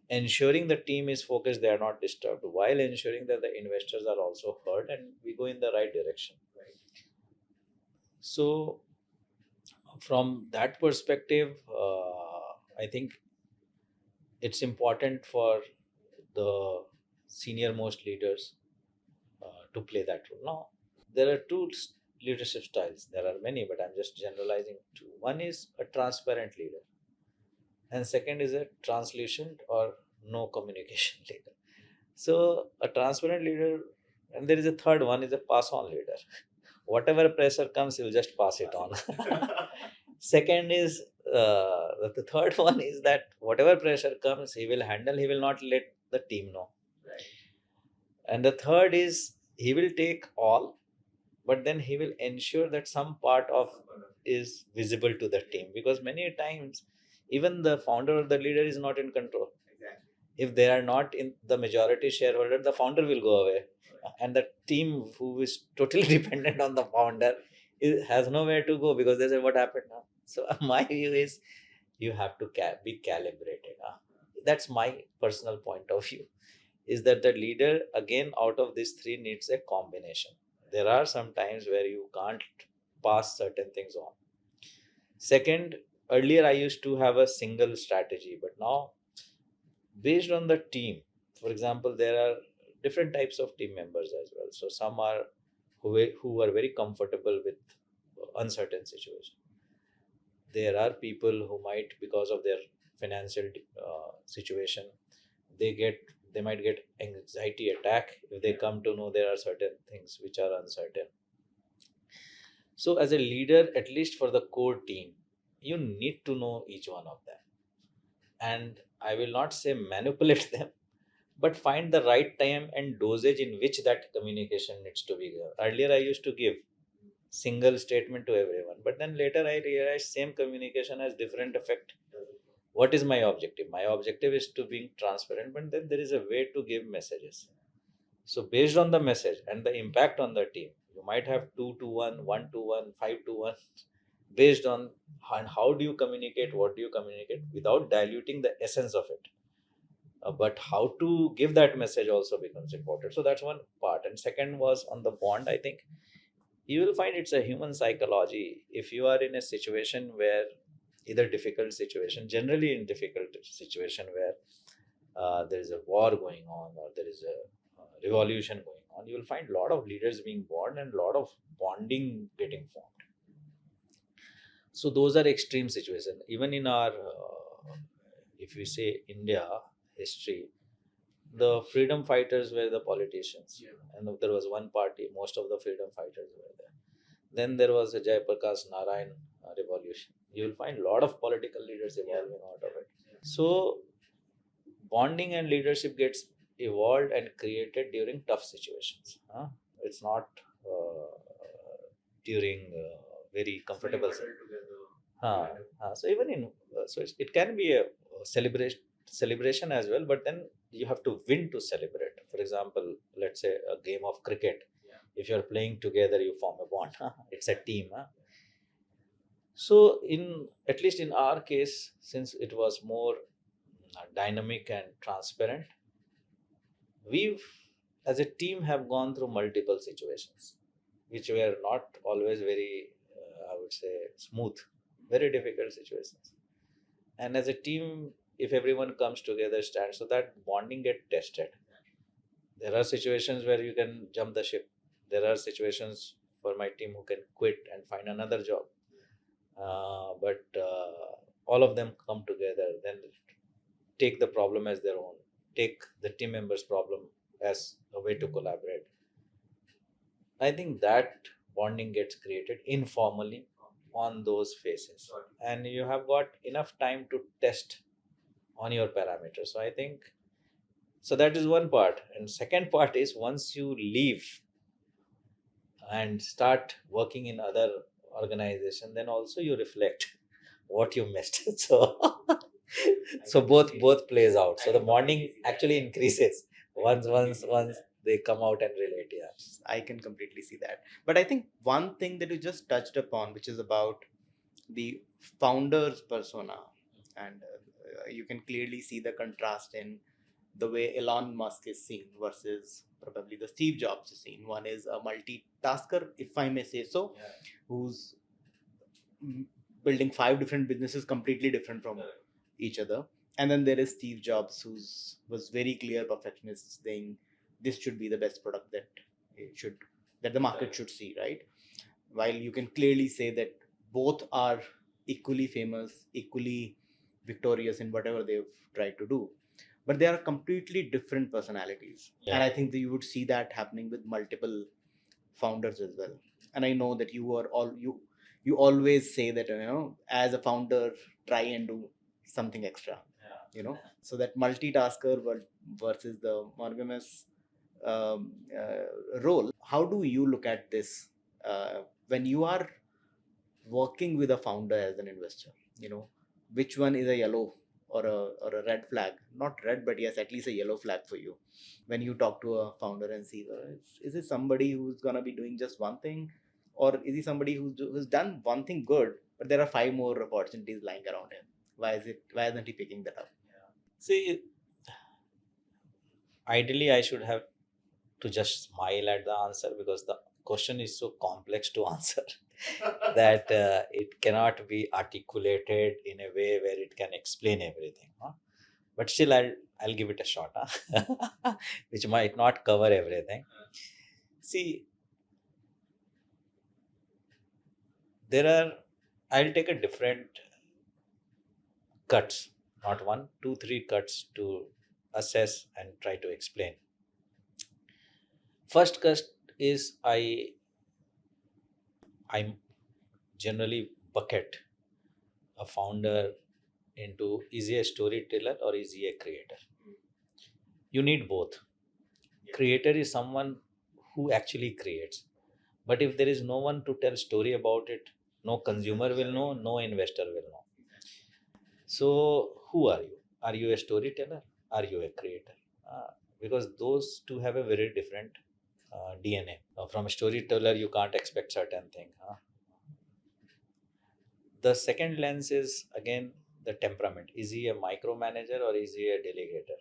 Ensuring the team is focused, they are not disturbed, while ensuring that the investors are also heard and we go in the right direction. So, from that perspective, I think it's important for the senior most leaders to play that role. Now, there are leadership styles. There are many, but I'm just generalizing two. One is a transparent leader, and second is a translucent or no communication leader. So, a transparent leader, and there is a third one is a pass on leader. Whatever pressure comes, he'll just pass it on. Second is the third one is that whatever pressure comes, he will handle, he will not let the team know. And the third is he will take all, but then he will ensure that some part of is visible to the team, because many times even the founder or the leader is not in control. If they are not in the majority shareholder, the founder will go away, and the team who is totally dependent on the founder has nowhere to go, because they say what happened now. So my view is you have to be calibrated. That's my personal point of view, is that the leader again out of these three needs a combination. There are some times where you can't pass certain things on. Second, earlier I used to have a single strategy, but now based on the team, for example, there are different types of team members as well. So some are who are very comfortable with uncertain situation. There are people who might, because of their financial situation, they get they might get anxiety attack if they come to know there are certain things which are uncertain. So as a leader, at least for the core team, you need to know each one of them, and I will not say manipulate them, but find the right time and dosage in which that communication needs to be given. Earlier I used to give single statement to everyone, but then later I realized same communication has different effect. What is my objective? My objective is to be transparent, but then there is a way to give messages. So based on the message and the impact on the team, you might have 2 to 1, 1 to 1, 5 to 1, based on how do you communicate, what do you communicate without diluting the essence of it. But how to give that message also becomes important. So that's one part. And second was on the bond. I think you will find it's a human psychology. If you are in a situation where either difficult situation, generally in difficult situation where there is a war going on or there is a revolution going on, you will find a lot of leaders being born and a lot of bonding getting formed. So those are extreme situations. Even in our, if we say India history, the freedom fighters were the politicians, and there was one party. Most of the freedom fighters were there. Then there was a Jayaprakash Narayan revolution. You will find a lot of political leaders evolving out of it. So bonding and leadership gets evolved and created during tough situations. It's not during very comfortable. So even in it can be a celebration as well, but then you have to win to celebrate. For example, let's say a game of cricket. If you're playing together, you form a bond. It's a team. So in at least in our case, since it was more dynamic and transparent, we've as a team have gone through multiple situations which were not always very I would say smooth, very difficult situations. And as a team, if everyone comes together, stands, so that bonding get tested. There are situations where you can jump the ship. There are situations for my team who can quit and find another job. But all of them come together, then take the problem as their own, take the team members' problem as a way to collaborate. I think that bonding gets created informally on those phases, and you have got enough time to test on your parameters. So I think so that is one part, and second part is once you leave and start working in other organization, then also you reflect what you missed. So so both plays out, so the bonding actually increases once they come out and relate. Yeah. I can completely see that. But I think one thing that you just touched upon, which is about the founder's persona, and you can clearly see the contrast in the way Elon Musk is seen versus probably the Steve Jobs is seen. One is a multitasker, if I may say so, who's building 5 different businesses completely different from each other. And then there is Steve Jobs, who's was very clear perfectionist, saying this should be the best product that it should that the market should see, right? While you can clearly say that both are equally famous, equally victorious in whatever they've tried to do, but they are completely different personalities. Yeah. And I think that you would see that happening with multiple founders as well. And I know that you always say that, as a founder, try and do something extra, so that multitasker versus the monogamous role. How do you look at this when you are working with a founder as an investor? Which one is a yellow or a red flag? Not red, but yes, at least a yellow flag for you when you talk to a founder and see, is it somebody who's gonna be doing just one thing, or is he somebody who's done one thing good, but there are 5 more opportunities lying around him? Why isn't he picking that up? See, ideally I should have to just smile at the answer, because the question is so complex to answer that it cannot be articulated in a way where it can explain everything, huh? But still I'll give it a shot, huh? Which might not cover everything. See, I'll take a different cuts, not one, two, three cuts to assess and try to explain. First cut is I generally bucket a founder into, is he a storyteller or is he a creator? You need both. Creator is someone who actually creates, but if there is no one to tell story about it, no consumer will know, no investor will know. So who are you? Are you a storyteller? Are you a creator? Because those two have a very different DNA. From a storyteller you can't expect certain thing, huh? The second lens is again the temperament. Is he a micromanager or is he a delegator?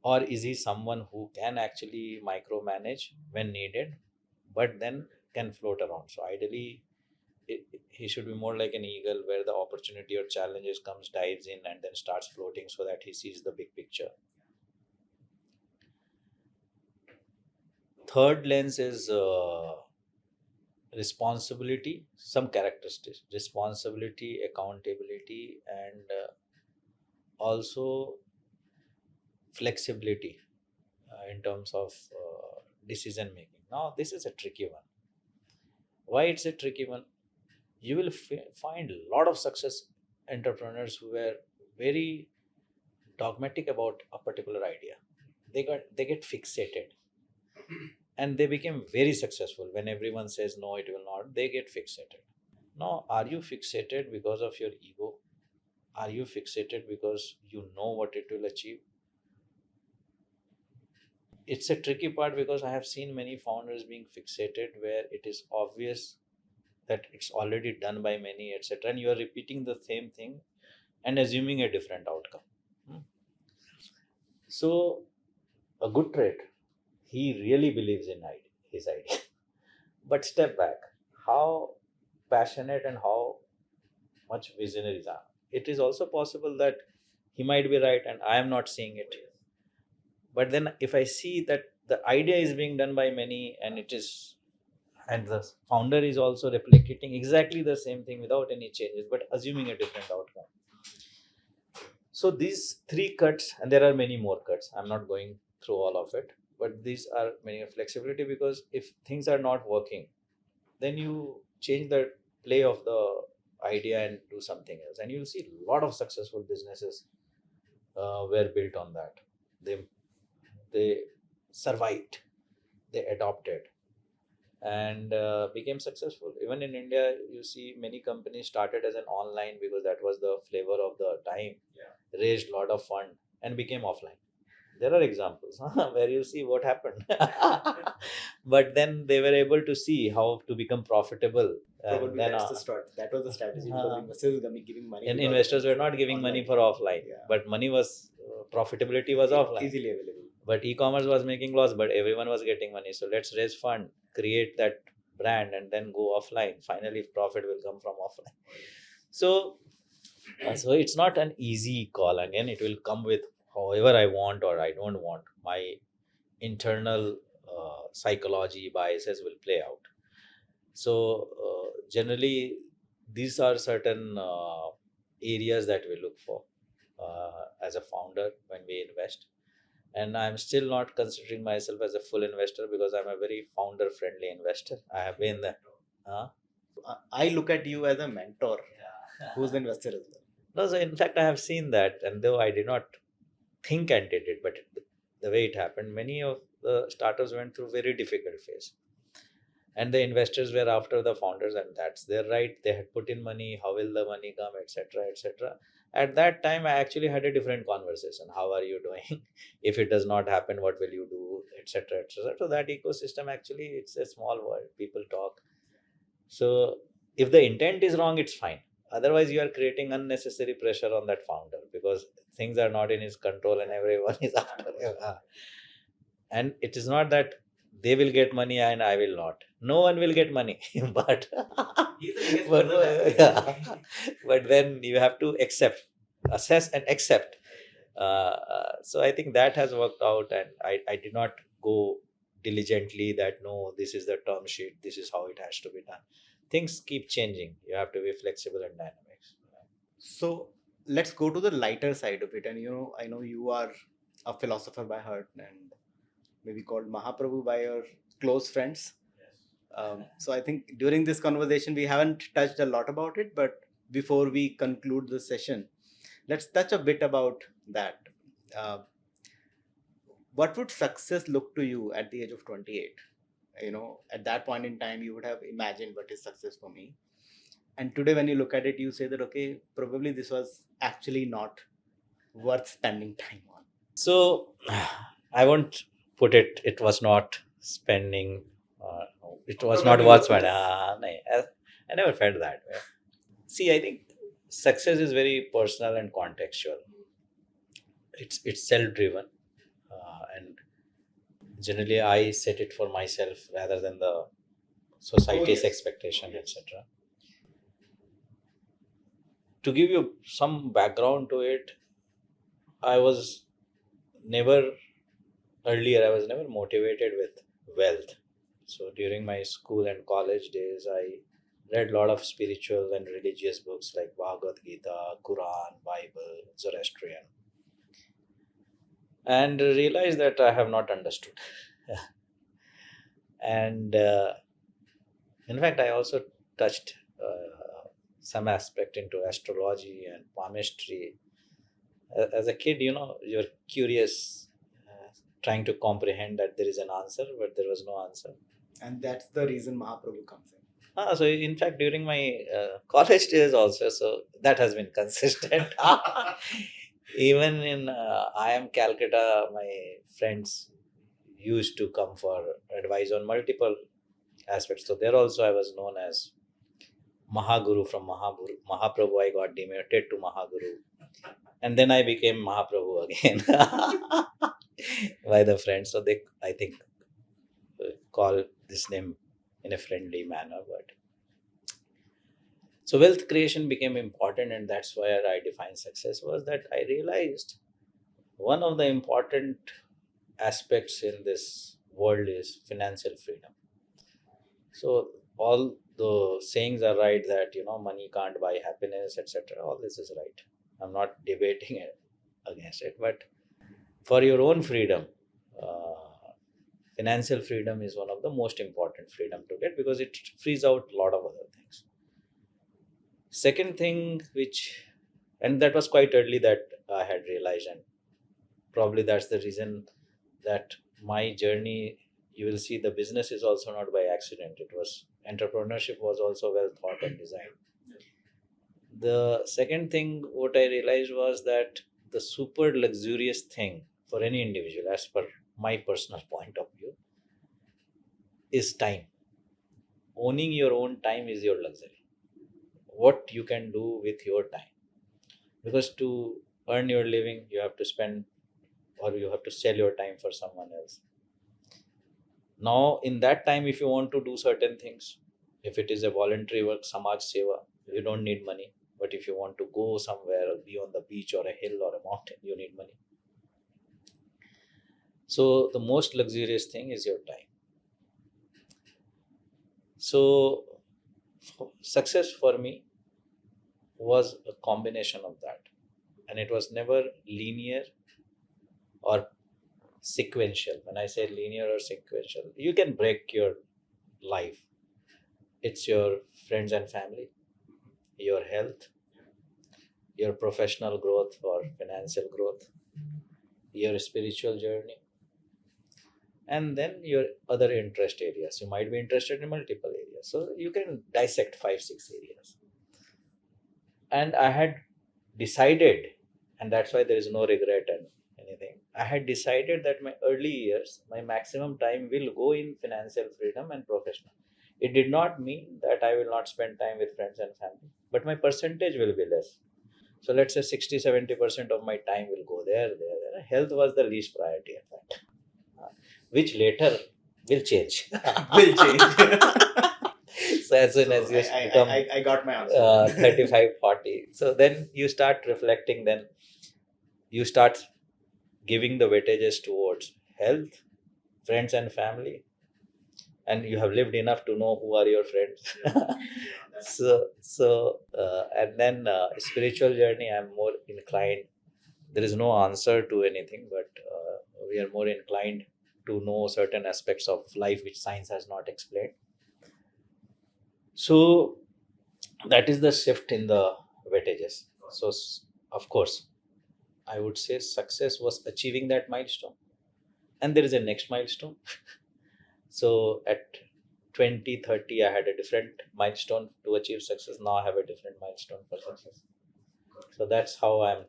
Or is he someone who can actually micromanage when needed, but then can float around? So ideally, he should be more like an eagle, where the opportunity or challenges comes, dives in, and then starts floating so that he sees the big picture. Third lens is responsibility, some characteristics: responsibility, accountability, and also flexibility in terms of decision making. Now this is a tricky one. Why it's a tricky one? You will find a lot of success entrepreneurs who were very dogmatic about a particular idea. They get fixated, and they became very successful. When everyone says no, it will not, they get fixated. Now, are you fixated because of your ego? Are you fixated because you know what it will achieve? It's a tricky part, because I have seen many founders being fixated where it is obvious that it's already done by many, etc., and you are repeating the same thing and assuming a different outcome. Hmm. So a good trait, he really believes in his idea. But step back, how passionate and how much visionaries are. It is also possible that he might be right and I am not seeing it. But then if I see that the idea is being done by many, and the founder is also replicating exactly the same thing without any changes, but assuming a different outcome. So these three cuts, and there are many more cuts, I'm not going through all of it. but these are many flexibility, because if things are not working, then you change the play of the idea and do something else, and you'll see a lot of successful businesses were built on that. They survived, they adopted, and became successful. Even in India, you see many companies started as an online because that was the flavor of the time. Yeah. Raised a lot of fund and became offline. There are examples where you see what happened. But then they were able to see how to become profitable. Probably Then, that's the start. That was the strategy, because investors were giving money. and because investors were not giving money online. for offline, Yeah. but money was profitability was offline. Easily available. But e-commerce was making loss, but everyone was getting money. So let's raise fund, create that brand, and then go offline. Finally, profit will come from offline. So, so it's not an easy call. Again, it will come with however I want or I don't want. My internal psychology biases will play out. So generally, these are certain areas that we look for as a founder when we invest. And I'm still not considering myself as a full investor, because I'm a very founder friendly investor. I have been the I look at you as a mentor who's an investor as well. no, so in fact I have seen that, and though I did not think I did it, but the way it happened, many of the startups went through very difficult phase, and the investors were after the founders, and that's their right. They had put in money. How will the money come, etc., etc. At that time I actually had a different conversation. How are you doing? If it does not happen, what will you do, etc., etc. So that ecosystem, actually, it's a small world, people talk. So if the intent is wrong, it's fine. Otherwise you are creating unnecessary pressure on that founder, because things are not in his control and everyone is after him. And it is not that they will get money and I will not. No one will get money. But but, yeah. But then you have to accept, assess and accept. So I think that has worked out, and I did not go diligently that no, this is the term sheet, this is how it has to be done. Things keep changing. You have to be flexible and dynamic. So let's go to the lighter side of it. And I know you are a philosopher by heart, and maybe called Mahaprabhu by your close friends. So I think during this conversation we haven't touched a lot about it, but before we conclude the session, let's touch a bit about that. Uh, what would success look to you at the age of 28? At that point in time, you would have imagined what is success for me. And today, when you look at it, you say that, okay, probably this was actually not worth spending time on. So I won't put it. It was not spending. It was not worth spending. I never felt that way. See, I think success is very personal and contextual. It's self-driven, and generally I set it for myself rather than the society's expectation, etc. To give you some background to it, I was never earlier. I was never motivated with wealth. So during my school and college days, I read a lot of spiritual and religious books like Bhagavad Gita, Quran, Bible, Zoroastrian, and realized that I have not understood. And in fact, I also touched some aspect into astrology and palmistry. As a kid, you're curious, trying to comprehend that there is an answer, but there was no answer. And that's the reason Mahaprabhu comes in. So in fact, during my college days also, so that has been consistent. Even in IIM Calcutta, my friends used to come for advice on multiple aspects. So there also I was known as Mahaguru. From Mahaprabhu, I got demoted to Mahaguru. And then I became Mahaprabhu again by the friends. So they, I think, call this name in a friendly manner. But so wealth creation became important, and that's where I defined success. Was that I realized one of the important aspects in this world is financial freedom. So all the sayings are right that money can't buy happiness, etc. All this is right. I'm not debating it against it, but for your own freedom, financial freedom is one of the most important freedom to get because it frees out a lot of other things. Second thing, and that was quite early that I had realized, and probably that's the reason that my journey, you will see the business is also not by accident. It was entrepreneurship was also well thought and designed. The second thing what I realized was that the super luxurious thing for any individual, as per my personal point of view, is time. Owning your own time is your luxury. What you can do with your time, because to earn your living you have to spend, or you have to sell your time for someone else. Now in that time, if you want to do certain things, if it is a voluntary work, samaj seva, you don't need money. But if you want to go somewhere or be on the beach or a hill or a mountain, you need money. So the most luxurious thing is your time. So success for me was a combination of that, and it was never linear or sequential. When I say linear or sequential, you can break your life. It's your friends and family, your health, your professional growth or financial growth, your spiritual journey, and then your other interest areas. You might be interested in multiple areas, so you can dissect 5 6 areas. And I had decided, and that's why there is no regret and anything, I had decided that my early years, my maximum time will go in financial freedom and professional. It did not mean that I will not spend time with friends and family, but my percentage will be less. So let's say 60 70% of my time will go there. Health was the least priority at that, which later will change. Will change. So as soon So as you become I got my answer. 35 40, so then you start reflecting, then you start giving the weightages towards health, friends and family, and you have lived enough to know who are your friends. And then spiritual journey, I'm more inclined, there is no answer to anything, but we are more inclined to know certain aspects of life which science has not explained. So that is the shift in the weightages. So of course I would say success was achieving that milestone, and there is a next milestone. So at 20 30, I had a different milestone to achieve success. Now I have a different milestone for success. So that's how I'm.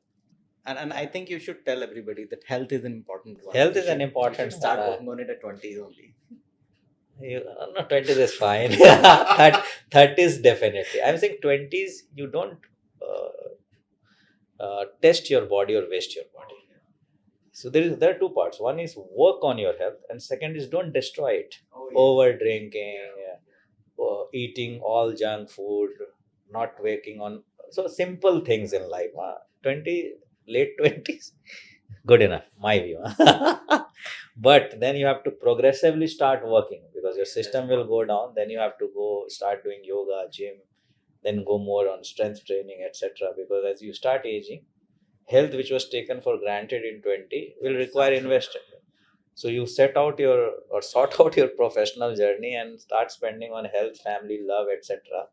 And I think you should tell everybody that health is an important one. Health You is an should- you important should start one. working on it at 20s only. No, 20s is fine. 30s definitely. I'm saying 20s, you don't test your body or waste your body. So there are two parts. One is work on your health, and second is don't destroy it. Over drinking, eating all junk food, not waking on. So simple things in life. 20, late 20s, good enough, my view. But then you have to progressively start working, because your system will go down. Then you have to go start doing yoga, gym, then go more on strength training, etc. Because as you start aging, health which was taken for granted in 20 will require investment. So you set out your, or sort out your professional journey and start spending on health, family, love, etc.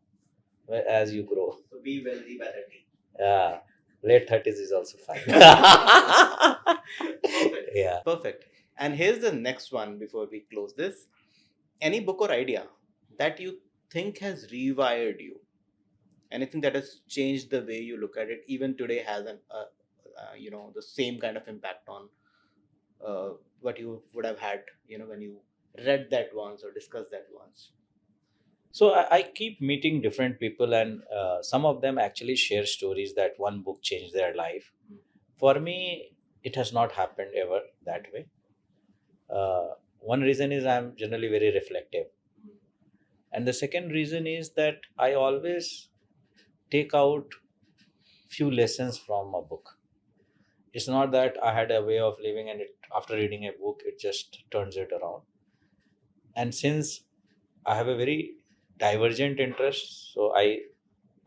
as you grow. So be wealthy by 30. Yeah, late 30s is also fine. Perfect. Yeah. Perfect. And here's the next one before we close this. Any book or idea that you think has rewired you? Anything that has changed the way you look at it, even today, has the same kind of impact on what you would have had, when you read that once or discussed that once. So I keep meeting different people, and some of them actually share stories that one book changed their life. For me, it has not happened ever that way. One reason is I'm generally very reflective, and the second reason is that I always take out few lessons from a book. It's not that I had a way of living and after reading a book it just turns it around. And since I have a very divergent interest, so I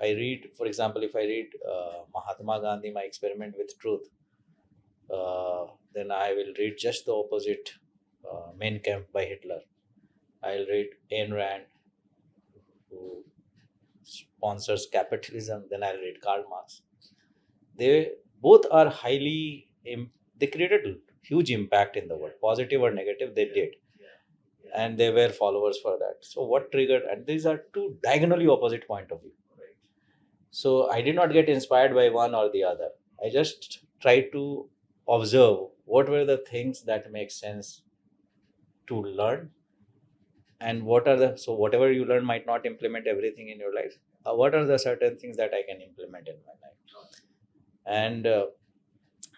read, for example, if I read Mahatma Gandhi, My Experiment with Truth, then I will read just the opposite Mein Kampf by Hitler. I'll read Ayn Rand, who sponsors capitalism. Then I'll read Karl Marx. They both are they created huge impact in the world, positive or negative, they did. And they were followers for that. So what triggered, and these are two diagonally opposite point of view. So I did not get inspired by one or the other. I just tried to observe what were the things that make sense to learn, and what are the, so whatever you learn might not implement everything in your life. What are the certain things that I can implement in my life? And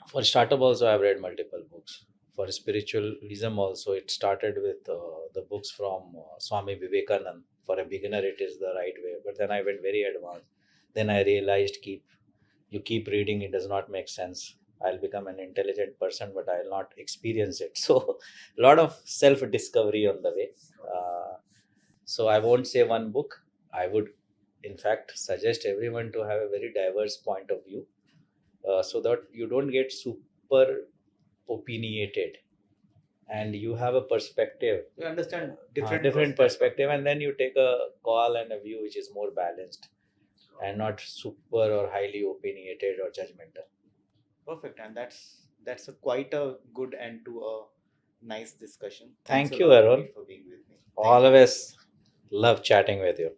for startup also, I've read multiple books. For spiritualism also, it started with the books from Swami Vivekanand. For a beginner, it is the right way. But then I went very advanced. Then I realized you keep reading, it does not make sense. I'll become an intelligent person, but I'll not experience it. So a lot of self-discovery on the way. So I won't say one book. I would, in fact, suggest everyone to have a very diverse point of view, so that you don't get super opinionated, and you have a perspective, You understand different perspective, and then you take a call and a view which is more balanced and not super or highly opinionated or judgmental. Perfect, and that's quite a good end to a nice discussion. Thank Thanks a you, lot, Arun. Praveen, for being with me. Thank you. Always love chatting with you.